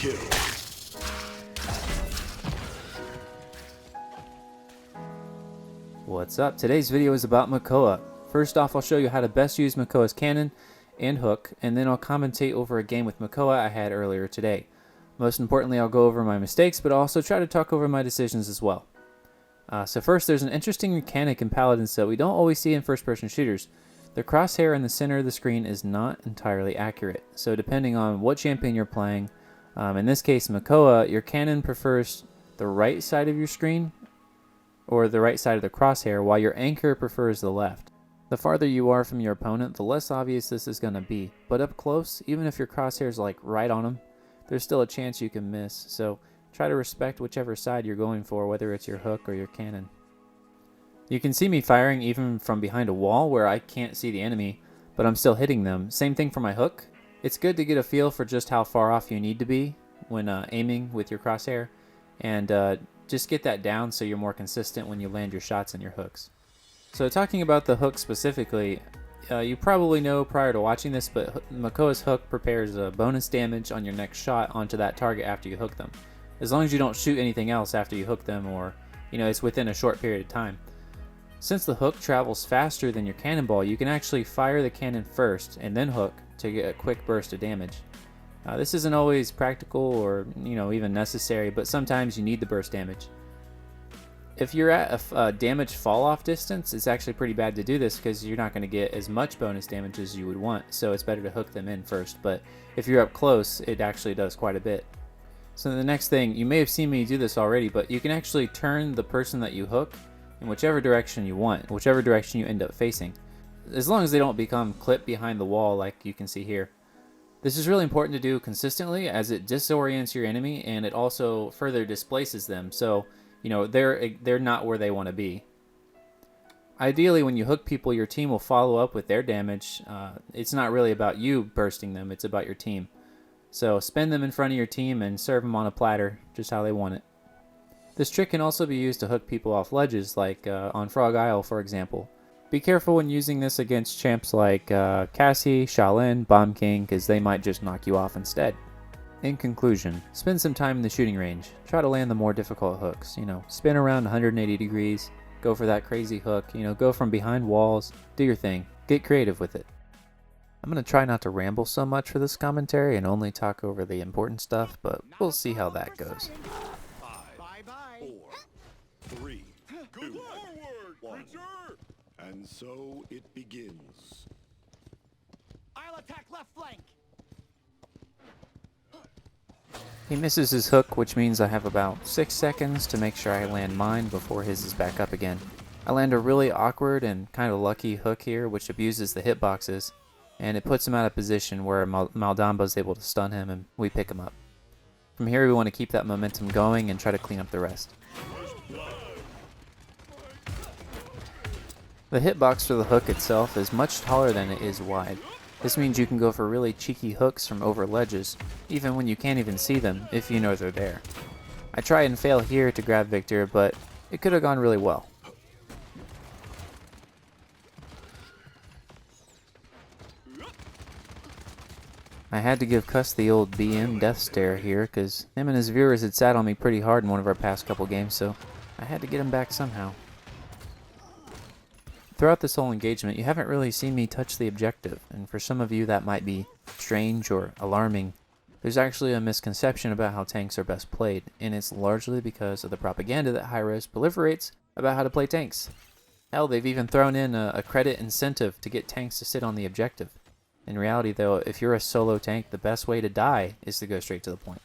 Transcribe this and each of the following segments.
kill. What's up? Today's video is about Makoa. First off, I'll show you how to best use Makoa's cannon and hook, and then I'll commentate over a game with Makoa I had earlier today. Most importantly, I'll go over my mistakes, but I'll also try to talk over my decisions as well. So first, there's an interesting mechanic in Paladins that we don't always see in first-person shooters. The crosshair in the center of the screen is not entirely accurate. So depending on what champion you're playing, in this case Makoa, your cannon prefers the right side of your screen or the right side of the crosshair, while your anchor prefers the left. The farther you are from your opponent, the less obvious this is going to be. But up close, even if your crosshair is like right on them, there's still a chance you can miss. So try to respect whichever side you're going for, whether it's your hook or your cannon. You can see me firing even from behind a wall where I can't see the enemy, but I'm still hitting them. Same thing for my hook. It's good to get a feel for just how far off you need to be when aiming with your crosshair, and just get that down so you're more consistent when you land your shots and your hooks. So talking about the hook specifically, you probably know prior to watching this, but Makoa's hook prepares a bonus damage on your next shot onto that target after you hook them. As long as you don't shoot anything else after you hook them, or it's within a short period of time. Since the hook travels faster than your cannonball, you can actually fire the cannon first and then hook to get a quick burst of damage. This isn't always practical or even necessary, but sometimes you need the burst damage. If you're at a damage fall off distance, it's actually pretty bad to do this because you're not going to get as much bonus damage as you would want, so it's better to hook them in first. But if you're up close, it actually does quite a bit. So the next thing, you may have seen me do this already, but you can actually turn the person that you hook in whichever direction you want, whichever direction you end up facing, as long as they don't become clipped behind the wall like you can see here. This is really important to do consistently, as it disorients your enemy and it also further displaces them, so they're not where they want to be. Ideally, when you hook people, your team will follow up with their damage. It's not really about you bursting them, it's about your team. So spin them in front of your team and serve them on a platter, just how they want it. This trick can also be used to hook people off ledges, like on Frog Isle, for example. Be careful when using this against champs like Cassie, Shaolin, Bomb King, because they might just knock you off instead. In conclusion, spend some time in the shooting range. Try to land the more difficult hooks. Spin around 180 degrees, go for that crazy hook, go from behind walls, do your thing. Get creative with it. I'm going to try not to ramble so much for this commentary and only talk over the important stuff, but we'll see how that goes. 5, 4, 3, 2, 1. And so it begins. I'll attack left flank. He misses his hook, which means I have about 6 seconds to make sure I land mine before his is back up again. I land a really awkward and kind of lucky hook here, which abuses the hitboxes, and it puts him out of position where Maldamba is able to stun him and we pick him up. From here we want to keep that momentum going and try to clean up the rest. The hitbox for the hook itself is much taller than it is wide. This means you can go for really cheeky hooks from over ledges, even when you can't even see them, if you know they're there. I try and fail here to grab Victor, but it could have gone really well. I had to give Cuss the old BM death stare here, because him and his viewers had sat on me pretty hard in one of our past couple games, so I had to get him back somehow. Throughout this whole engagement, you haven't really seen me touch the objective, and for some of you that might be strange or alarming. There's actually a misconception about how tanks are best played, and it's largely because of the propaganda that Hi-Res proliferates about how to play tanks. Hell, they've even thrown in a credit incentive to get tanks to sit on the objective. In reality though, if you're a solo tank, the best way to die is to go straight to the point.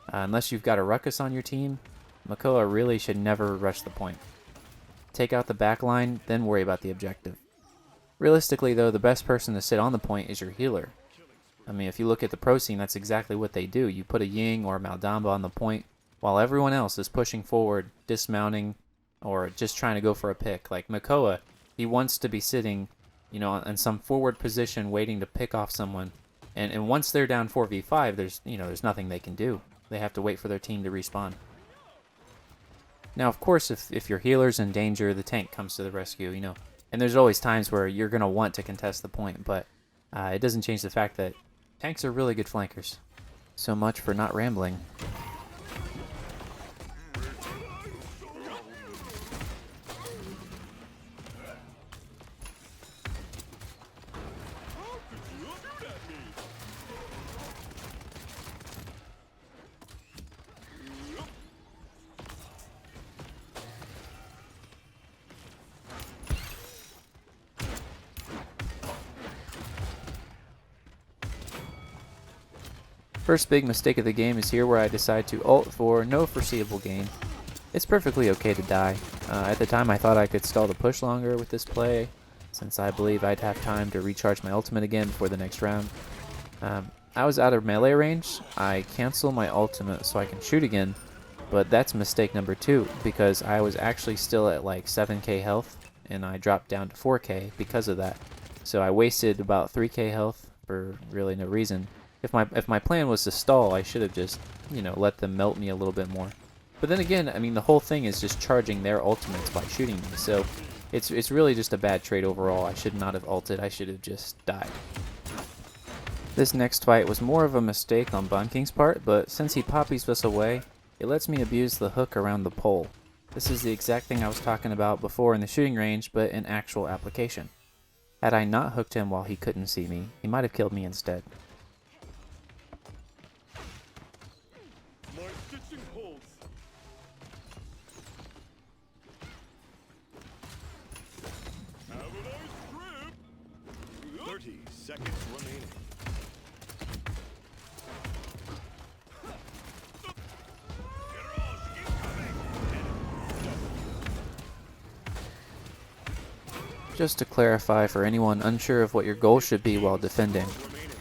Unless you've got a ruckus on your team, Makoa really should never rush the point. Take out the back line, then worry about the objective. Realistically though, the best person to sit on the point is your healer. I mean, if you look at the pro scene, that's exactly what they do. You put a Ying or a Maldamba on the point, while everyone else is pushing forward, dismounting, or just trying to go for a pick. Like Makoa, he wants to be sitting, in some forward position waiting to pick off someone. And once they're down 4v5, there's nothing they can do. They have to wait for their team to respawn. Now, of course, if your healer's in danger, the tank comes to the rescue, And there's always times where you're going to want to contest the point, but it doesn't change the fact that tanks are really good flankers. So much for not rambling. First big mistake of the game is here where I decide to ult for no foreseeable gain. It's perfectly okay to die. At the time I thought I could stall the push longer with this play, since I believe I'd have time to recharge my ultimate again before the next round. I was out of melee range. I cancel my ultimate so I can shoot again, but that's mistake number 2 because I was actually still at like 7k health and I dropped down to 4k because of that. So I wasted about 3k health for really no reason. If my plan was to stall, I should have just, you know, let them melt me a little bit more. But then again, I mean, the whole thing is just charging their ultimates by shooting me. So it's really just a bad trade overall. I should not have ulted. I should have just died. This next fight was more of a mistake on Bond King's part, but since he poppies us away, it lets me abuse the hook around the pole. This is the exact thing I was talking about before in the shooting range, but in actual application. Had I not hooked him while he couldn't see me, he might have killed me instead. My stitching holds. 30 seconds remaining. Just to clarify for anyone unsure of what your goal should be while defending,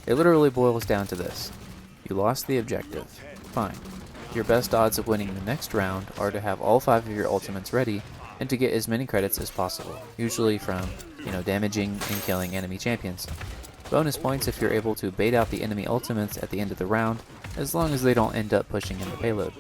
it literally boils down to this. You lost the objective. Fine. Your best odds of winning the next round are to have all 5 of your ultimates ready and to get as many credits as possible, usually from, you know, damaging and killing enemy champions. Bonus points if you're able to bait out the enemy ultimates at the end of the round, as long as they don't end up pushing in the payload.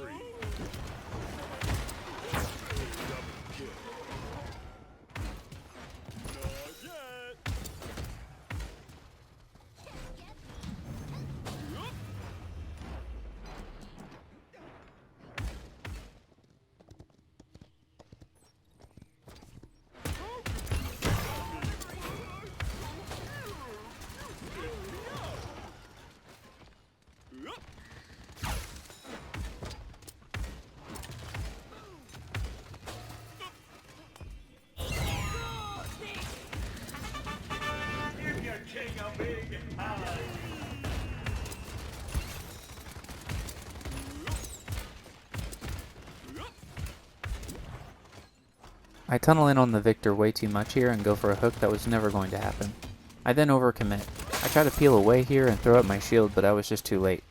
I tunnel in on the victor way too much here and go for a hook that was never going to happen. I then overcommit. I try to peel away here and throw up my shield, but I was just too late.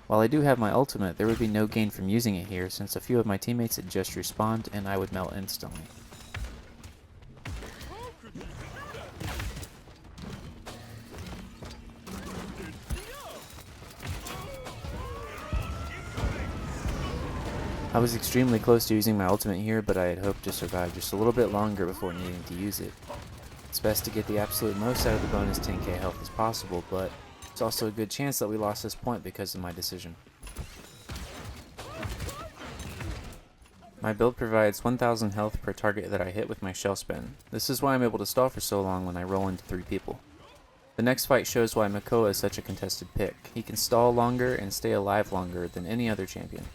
While I do have my ultimate, there would be no gain from using it here since a few of my teammates had just respawned and I would melt instantly. I was extremely close to using my ultimate here, but I had hoped to survive just a little bit longer before needing to use it. It's best to get the absolute most out of the bonus 10k health as possible, but it's also a good chance that we lost this point because of my decision. My build provides 1000 health per target that I hit with my shell spin. This is why I'm able to stall for so long when I roll into 3 people. The next fight shows why Makoa is such a contested pick. He can stall longer and stay alive longer than any other champion.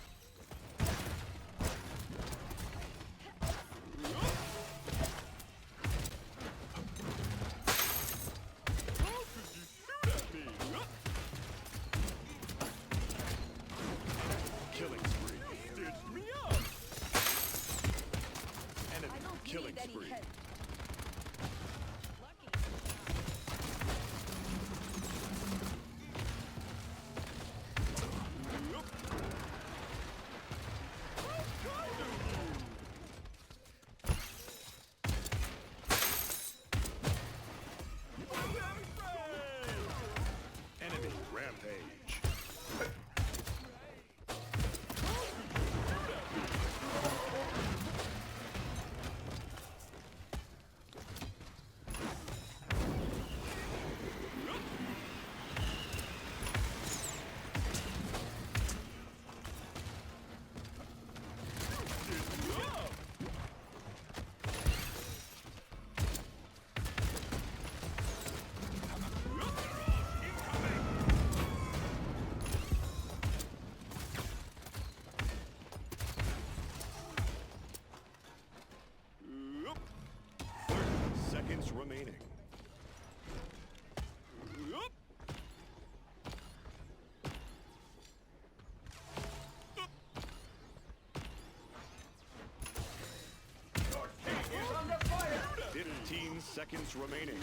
seconds remaining.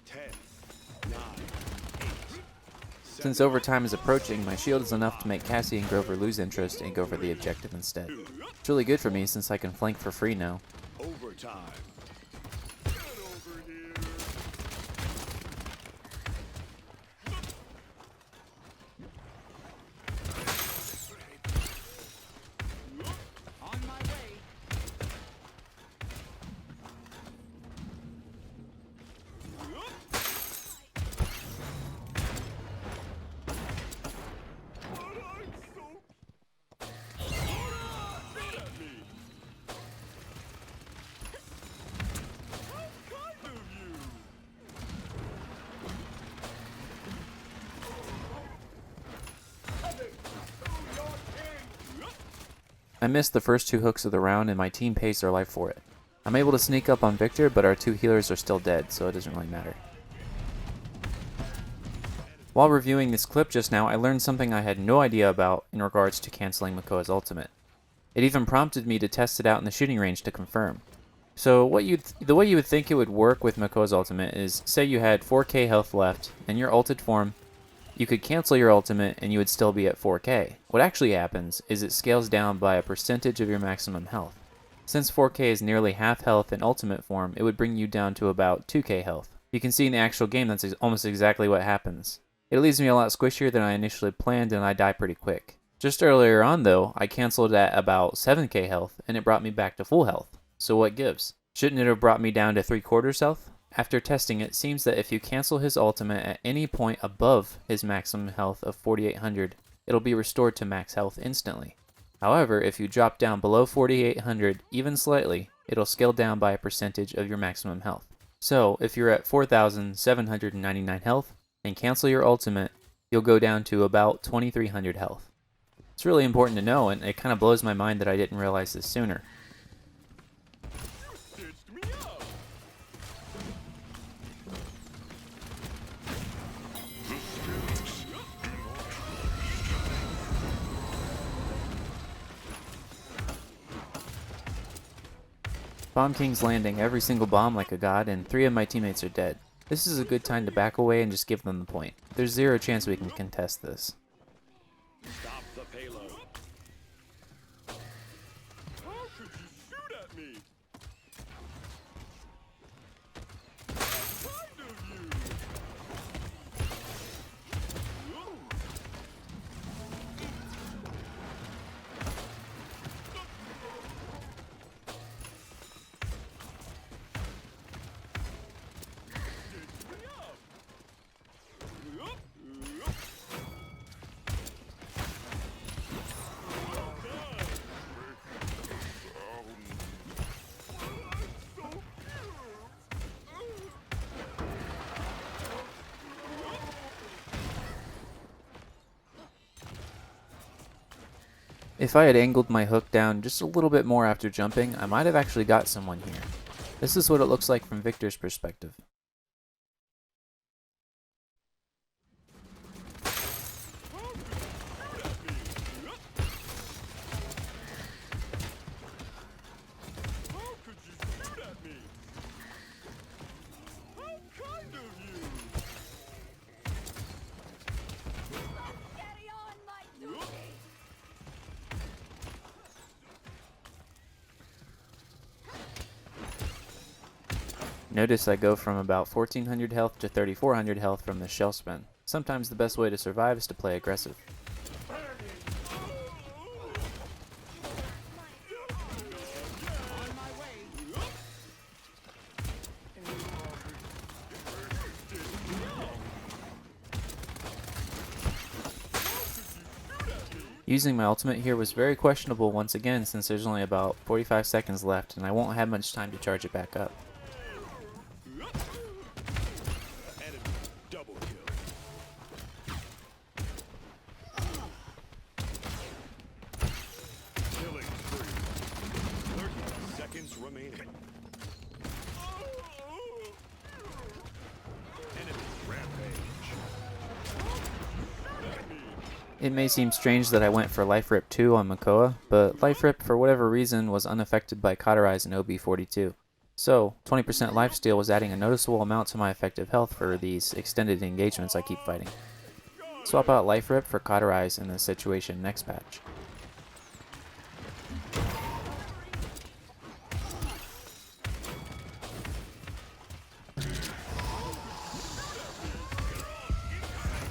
10, 9, 8. Since overtime is approaching, my shield is enough to make Cassie and Grover lose interest and go for the objective instead. It's really good for me since I can flank for free now. Overtime. Get over here. On my way. I missed the first 2 hooks of the round and my team pays their life for it. I'm able to sneak up on Victor, but our 2 healers are still dead, so it doesn't really matter. While reviewing this clip just now, I learned something I had no idea about in regards to canceling Makoa's ultimate. It even prompted me to test it out in the shooting range to confirm. So the way you would think it would work with Makoa's ultimate is, say you had 4k health left, in your ulted form, you could cancel your ultimate and you would still be at 4k. What actually happens is it scales down by a percentage of your maximum health. Since 4k is nearly half health in ultimate form, it would bring you down to about 2k health. You can see in the actual game that's almost exactly what happens. It leaves me a lot squishier than I initially planned and I die pretty quick. Just earlier on though, I cancelled at about 7k health and it brought me back to full health. So what gives? Shouldn't it have brought me down to 3/4 health? After testing, it seems that if you cancel his ultimate at any point above his maximum health of 4800, it'll be restored to max health instantly. However, if you drop down below 4800 even slightly, it'll scale down by a percentage of your maximum health. So, if you're at 4799 health and cancel your ultimate, you'll go down to about 2300 health. It's really important to know, and it kind of blows my mind that I didn't realize this sooner. Stitched me up. Bomb King's landing every single bomb like a god, and 3 of my teammates are dead. This is a good time to back away and just give them the point. There's 0 chance we can contest this. Stop the payload. How could you shoot at me? How kind of you? If I had angled my hook down just a little bit more after jumping, I might have actually got someone here. This is what it looks like from Victor's perspective. How could you shoot at me? How kind of you? Carry on my duty. Notice I go from about 1400 health to 3400 health from the shell spin. Sometimes the best way to survive is to play aggressive. On my way. Using my ultimate here was very questionable once again since there's only about 45 seconds left and I won't have much time to charge it back up. Enemy double kill. Killing spree. 30 seconds remaining. Enemy rampage. Shoot at me. It may seem strange that I went for Life Rip 2 on Makoa, but Life Rip for whatever reason was unaffected by Cauterize and OB42. So, 20% lifesteal was adding a noticeable amount to my effective health for these extended engagements I keep fighting. Swap out Life Rip for Cauterize in this situation next patch.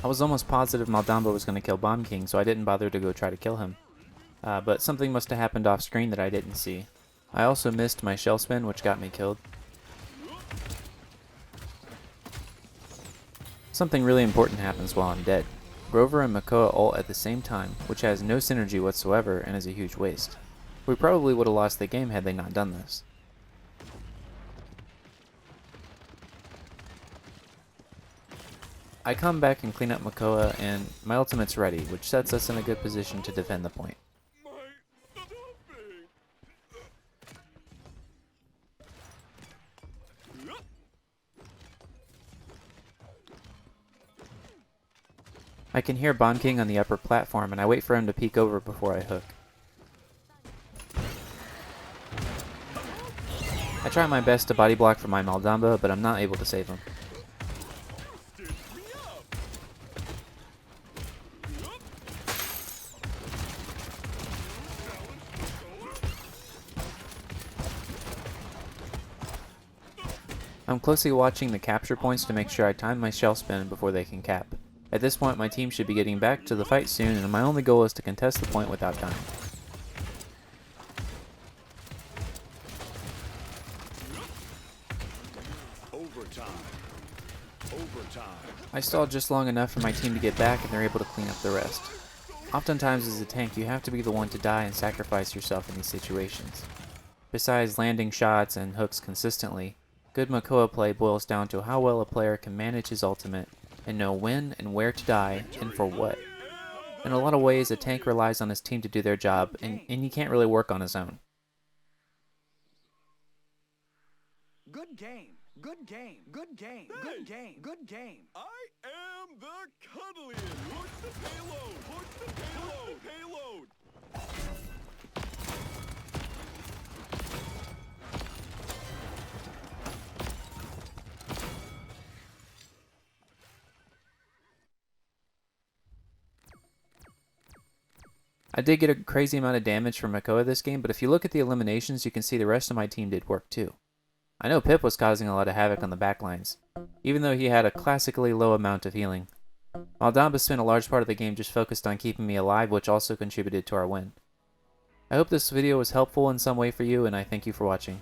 I was almost positive Maldamba was going to kill Bomb King, so I didn't bother to go try to kill him. But something must have happened off screen that I didn't see. I also missed my shell spin, which got me killed. Something really important happens while I'm dead. Grover and Makoa ult at the same time, which has no synergy whatsoever and is a huge waste. We probably would have lost the game had they not done this. I come back and clean up Makoa, and my ultimate's ready, which sets us in a good position to defend the point. My stuffing. I can hear Bomb King on the upper platform, and I wait for him to peek over before I hook. I try my best to body block for my Maldamba, but I'm not able to save him. I'm closely watching the capture points to make sure I time my shell spin before they can cap. At this point, my team should be getting back to the fight soon, and my only goal is to contest the point without dying. I stalled just long enough for my team to get back, and they're able to clean up the rest. Oftentimes as a tank, you have to be the one to die and sacrifice yourself in these situations. Besides landing shots and hooks consistently, good Makoa play boils down to how well a player can manage his ultimate and know when and where to die and for what. In a lot of ways, a tank relies on his team to do their job, and he can't really work on his own. Good game. Good game. Good game. Good game. Good game. I am the Cuddlian. Push the payload. Push the payload. Payload. I did get a crazy amount of damage from Makoa this game, but if you look at the eliminations, you can see the rest of my team did work too. I know Pip was causing a lot of havoc on the backlines, even though he had a classically low amount of healing. Maldamba spent a large part of the game just focused on keeping me alive, which also contributed to our win. I hope this video was helpful in some way for you, and I thank you for watching.